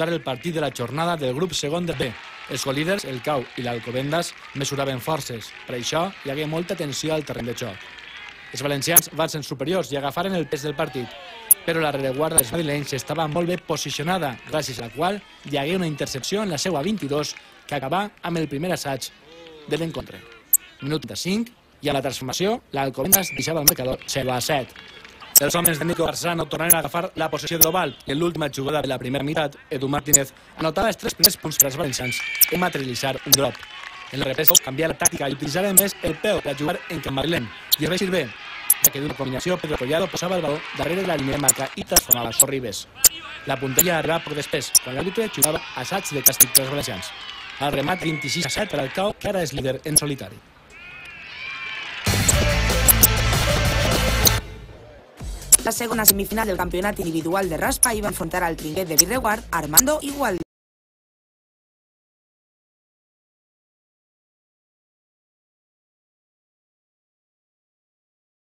disputar el partit de la jornada del grup segon de B. Els colíders, el Cau i l'Alcobendas, mesuraven forces. Per això hi hagué molta tensió al terreny de joc. Els valencians van ser superiors i agafaren el pes del partit, però la rereguarda dels madrilenys estava molt bé posicionada, gràcies a la qual hi hagué una intercepció en la seva 22 que acabà amb el primer assaig de l'encontre. Minut 35, i a la transformació, l'Alcobendas deixava el marcador 0-7. Els homes de Nico Garzano tornaren a agafar la possessió de l'oval i en l'última jugada de la primera meitat, Edu Martínez anotava els 3 primers punts per als valencians en materialitzar un drop. En la represa, canviar la tàctica i utilitzaren més el peu per a jugar en camp madrileny. I es va servir, ja que d'una combinació, Pedro Collado posava el baló darrere de la línia de marca i transformava Sorribes. La puntilla arribava poc després, quan l'àrbitre jugava assaig de càstig per als valencians. Al remat 26-7 per al Cau, que ara és líder en solitari. La segona semifinal del campionat individual de Raspa iba a enfrentar al trinquet de Birreguard, Armando Igual.